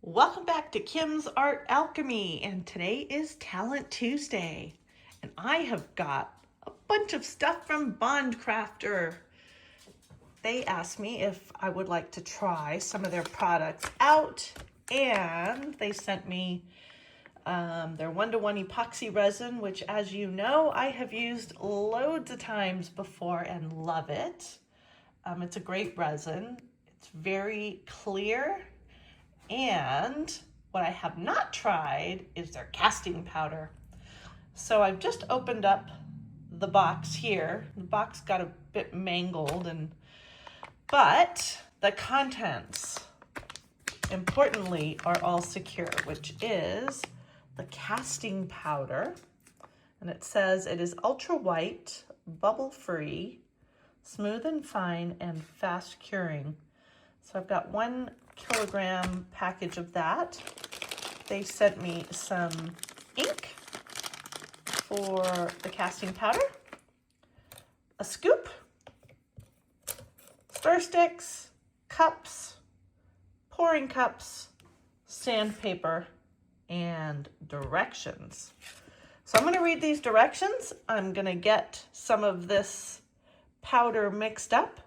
Welcome back to Kim's Art Alchemy, and today is Talent Tuesday, and I have got a bunch of stuff from Bond Craftor. They asked me if I would like to try some of their products out, and they sent me their 1-to-1 epoxy resin, which, as you know, I have used loads of times before and love it. It's a great resin. It's very clear. And what I have not tried is their casting powder. So I've just opened up the box here. The box got a bit mangled, but the contents, importantly, are all secure, which is the casting powder. And it says it is ultra white, bubble free, smooth and fine, and fast curing. So I've got 1 kilogram package of that. They sent me some ink for the casting powder, a scoop, stir sticks, cups, pouring cups, sandpaper, and directions. So I'm going to read these directions. I'm going to get some of this powder mixed up.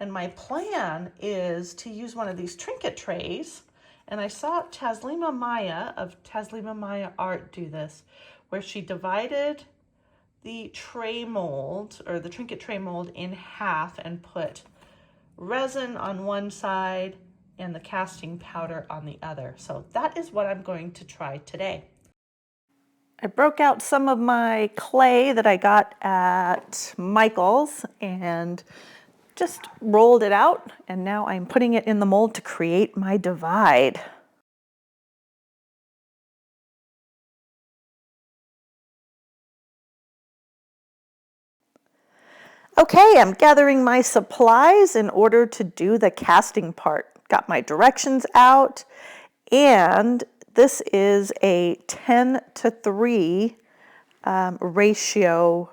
And my plan is to use one of these trinket trays. And I saw Taslima Maya of Taslima Maya Art do this, where she divided the tray mold, or the trinket tray mold, in half and put resin on one side and the casting powder on the other. So that is what I'm going to try today. I broke out some of my clay that I got at Michael's and just rolled it out, and now I'm putting it in the mold to create my divide. Okay, I'm gathering my supplies in order to do the casting part. Got my directions out, and this is a 10:3 ratio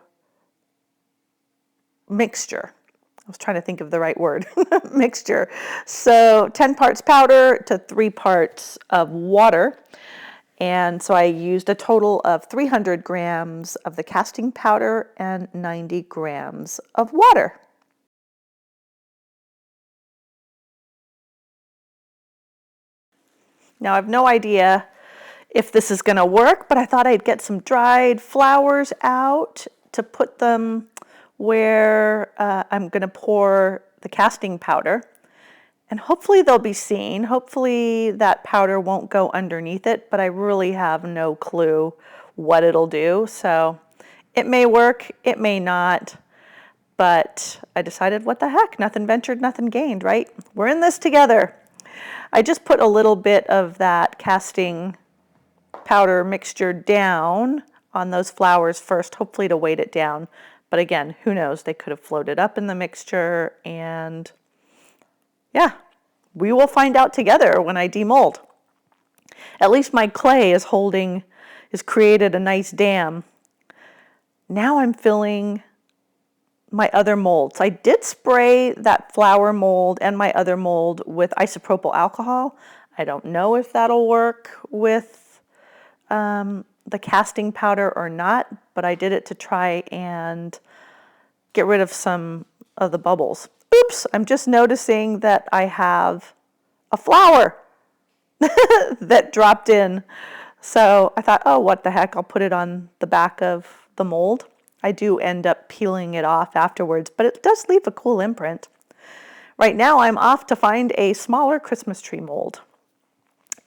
mixture. I was trying to think of the right word, mixture. So 10 parts powder to 3 parts of water. And so I used a total of 300 grams of the casting powder and 90 grams of water. Now I have no idea if this is going to work, but I thought I'd get some dried flowers out to put them where I'm going to pour the casting powder, and hopefully they'll be seen. Hopefully that powder won't go underneath it, but I really have no clue what it'll do. So it may work, it may not, but I decided, what the heck, nothing ventured, nothing gained, right? We're in this together. I just put a little bit of that casting powder mixture down on those flowers first, hopefully to weight it down. But again, who knows? They could have floated up in the mixture, and yeah, we will find out together when I demold. At least my clay has created a nice dam. Now I'm filling my other molds. I did spray that flower mold and my other mold with isopropyl alcohol. I don't know if that'll work with the casting powder or not, but I did it to try and get rid of some of the bubbles. Oops, I'm just noticing that I have a flower that dropped in. So I thought, oh, what the heck, I'll put it on the back of the mold. I do end up peeling it off afterwards, but it does leave a cool imprint. Right now I'm off to find a smaller Christmas tree mold.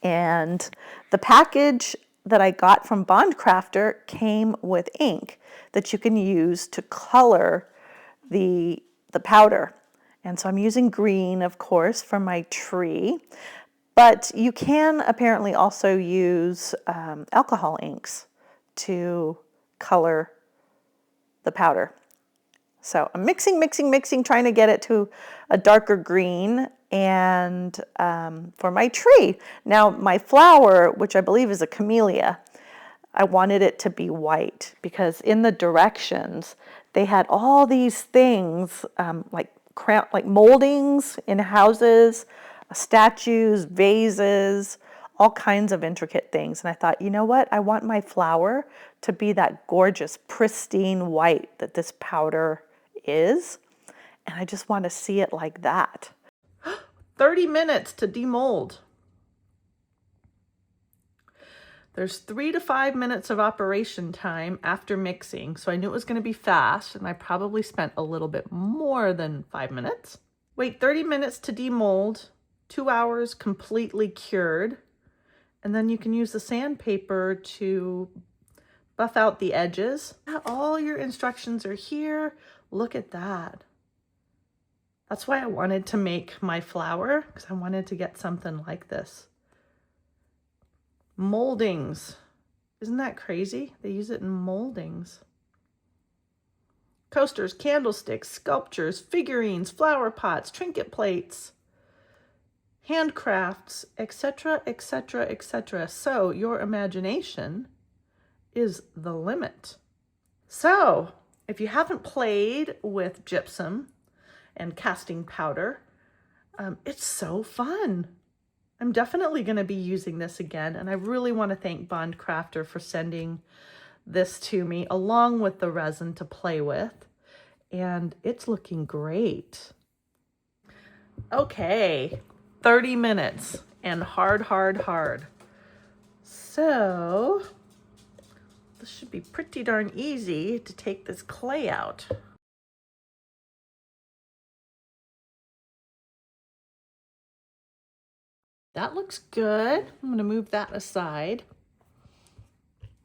And the package that I got from Bond Craftor came with ink that you can use to color the powder. And so I'm using green, of course, for my tree, but you can apparently also use alcohol inks to color the powder. So I'm mixing, trying to get it to a darker green, and for my tree. Now my flower, which I believe is a camellia, I wanted it to be white because in the directions they had all these things like moldings in houses, statues, vases, all kinds of intricate things. And I thought, you know what? I want my flower to be that gorgeous, pristine white that this powder is. And I just want to see it like that. 30 minutes to demold. There's 3 to 5 minutes of operation time after mixing, so I knew it was going to be fast, and I probably spent a little bit more than 5 minutes. Wait 30 minutes to demold, 2 hours completely cured, and then you can use the sandpaper to buff out the edges. All your instructions are here. Look at that. That's why I wanted to make my flower, because I wanted to get something like this. Moldings. Isn't that crazy? They use it in moldings. Coasters, candlesticks, sculptures, figurines, flower pots, trinket plates, handcrafts, etc., etc., etc. So your imagination is the limit. So if you haven't played with gypsum and casting powder, it's so fun. I'm definitely going to be using this again, and I really want to thank Bond Craftor for sending this to me along with the resin to play with, and it's looking great. Okay, 30 minutes and hard. So this should be pretty darn easy to take this clay out. That looks good. I'm going to move that aside.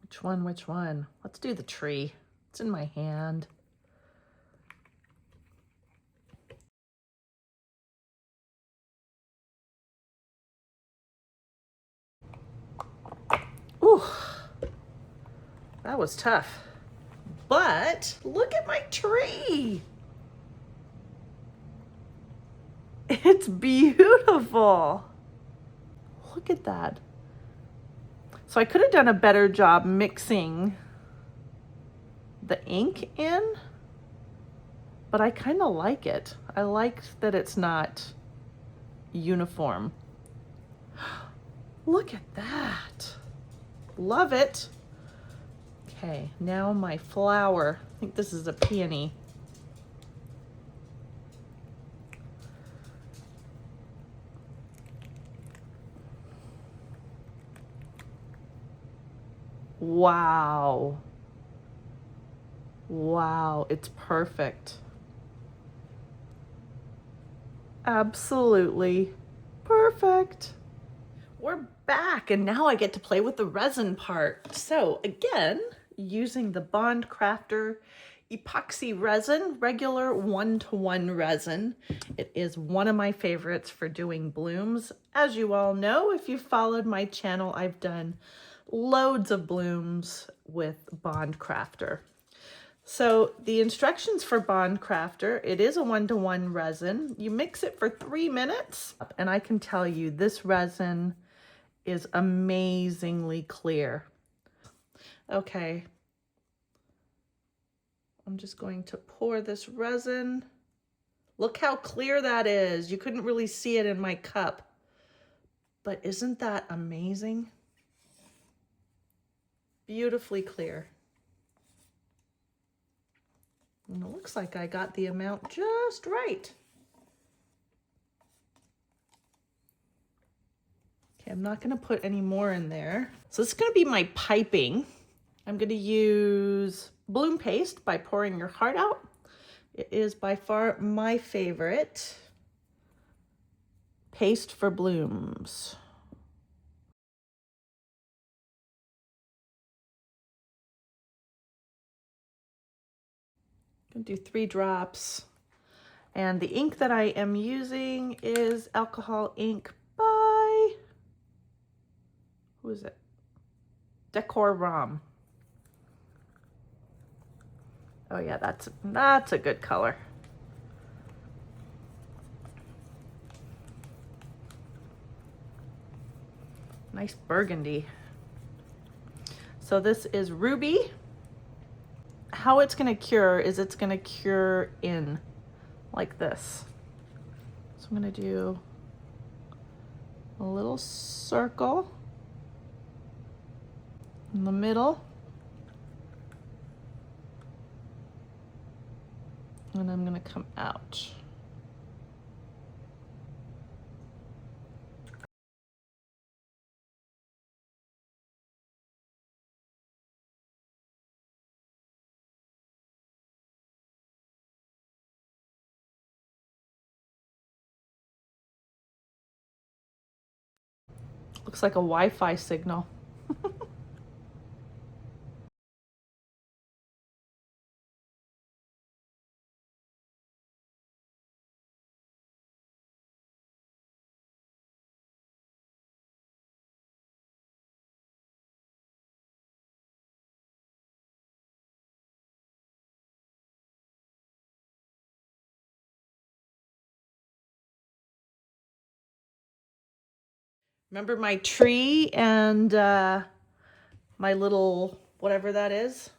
Which one? Let's do the tree. It's in my hand. Ooh, that was tough. But look at my tree. It's beautiful. Look at that. So I could have done a better job mixing the ink in, but I kind of like it. I like that it's not uniform. Look at that. Love it. Okay, now my flower. I think this is a peony. Wow. Wow, it's perfect. Absolutely perfect. We're back, and now I get to play with the resin part. So again, using the Bond Craftor Epoxy Resin, regular 1-to-1 resin. It is one of my favorites for doing blooms. As you all know, if you've followed my channel, I've done loads of blooms with Bond Craftor. So the instructions for Bond Craftor, it is a 1-to-1 resin. You mix it for 3 minutes, and I can tell you this resin is amazingly clear. Okay, I'm just going to pour this resin. Look how clear that is. You couldn't really see it in my cup, but isn't that amazing? Beautifully clear. And it looks like I got the amount just right. Okay, I'm not going to put any more in there. So this is going to be my piping. I'm going to use bloom paste by Pouring Your Heart Out. It is by far my favorite paste for blooms. I'm going to do 3 drops. And the ink that I am using is alcohol ink by, who is it? Decor Rom. Oh yeah, that's a good color. Nice burgundy. So this is Ruby. How it's gonna cure is it's gonna cure in like this. So I'm gonna do a little circle in the middle. And I'm going to come out. Looks like a Wi-Fi signal. Remember my tree and my little, whatever that is,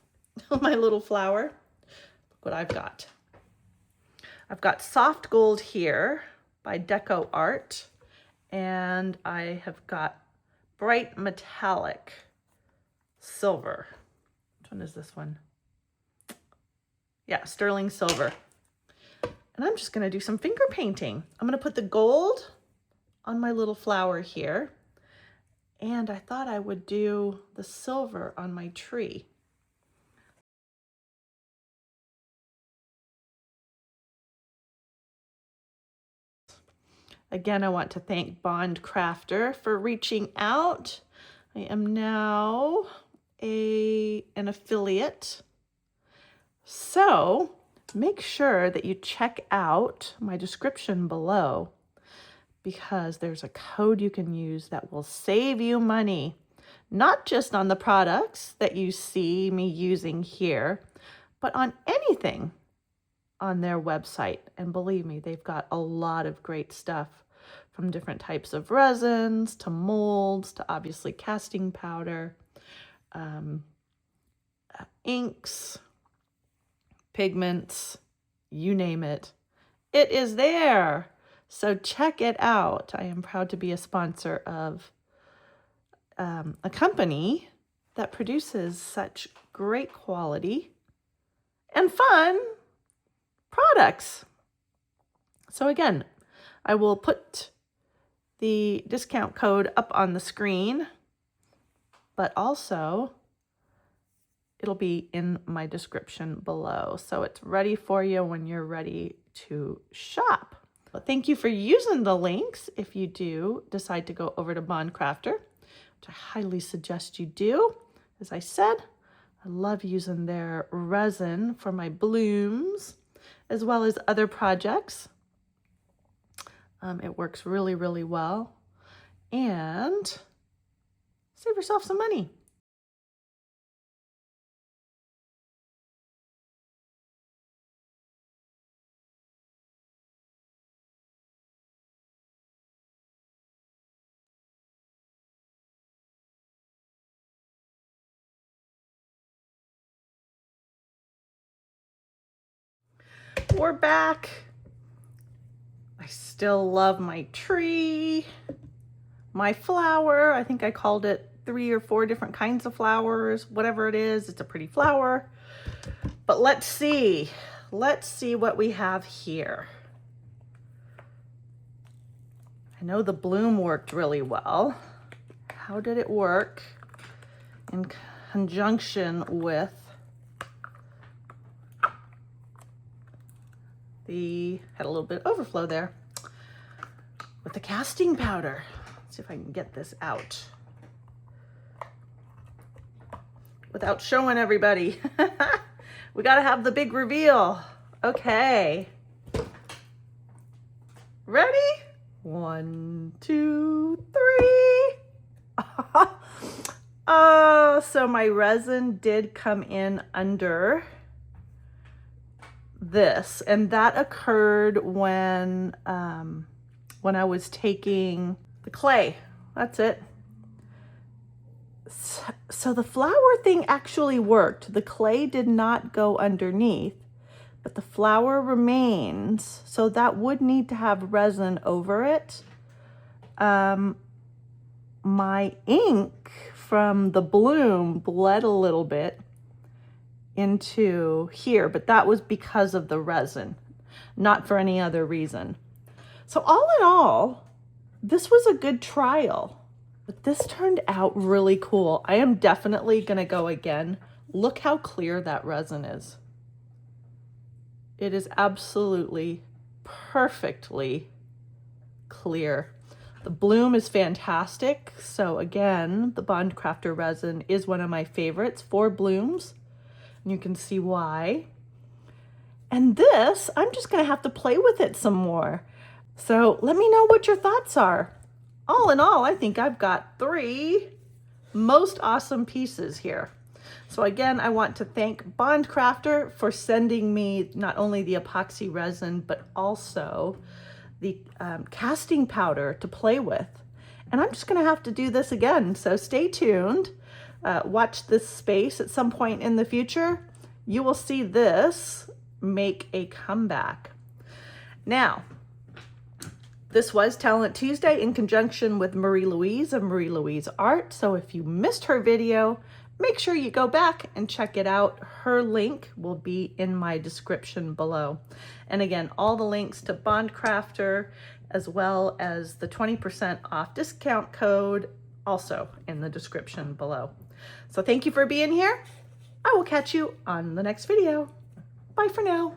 my little flower? Look what I've got. I've got soft gold here by LouiseArt, and I have got bright metallic silver. Which one is this one? Yeah, sterling silver. And I'm just gonna do some finger painting. I'm gonna put the gold on my little flower here. And I thought I would do the silver on my tree. Again, I want to thank Bond Craftor for reaching out. I am now an affiliate. So make sure that you check out my description below, because there's a code you can use that will save you money, not just on the products that you see me using here, but on anything on their website. And believe me, they've got a lot of great stuff, from different types of resins to molds to obviously casting powder, inks, pigments, you name it. It is there. So check it out. I am proud to be a sponsor of a company that produces such great quality and fun products. So again, I will put the discount code up on the screen, but also it'll be in my description below. So it's ready for you when you're ready to shop. Well, thank you for using the links if you do decide to go over to Bond Craftor, which I highly suggest you do. As I said, I love using their resin for my blooms as well as other projects. It works really, really well. And save yourself some money. We're back. I still love my tree, my flower. I think I called it 3 or 4 different kinds of flowers, whatever it is, it's a pretty flower. But let's see what we have here. I know the bloom worked really well. How did it work in conjunction with had a little bit of overflow there with the casting powder? Let's see if I can get this out without showing everybody. We got to have the big reveal. Okay. Ready? 1, 2, 3. Oh, so my resin did come in under this, and that occurred when I was taking the clay. That's it. So the flower thing actually worked. The clay did not go underneath, but the flower remains. So that would need to have resin over it. my ink from the bloom bled a little bit into here, but that was because of the resin, not for any other reason. So all in all, this was a good trial. But this turned out really cool. I am definitely gonna go again. Look how clear that resin is. It is absolutely perfectly clear. The bloom is fantastic. So again, the Bond Craftor resin is one of my favorites for blooms. And you can see why. And this, I'm just gonna have to play with it some more. So let me know what your thoughts are. All in all, I think I've got 3 most awesome pieces here. So again, I want to thank Bond Craftor for sending me not only the epoxy resin, but also the casting powder to play with. And I'm just gonna have to do this again. So stay tuned, watch this space at some point in the future. You will see this make a comeback. Now, this was Talent Tuesday in conjunction with Marie Louise of Marie LouiseArt. So if you missed her video, make sure you go back and check it out. Her link will be in my description below. And again, all the links to Bond Craftor, as well as the 20% off discount code, also in the description below. So thank you for being here. I will catch you on the next video. Bye for now.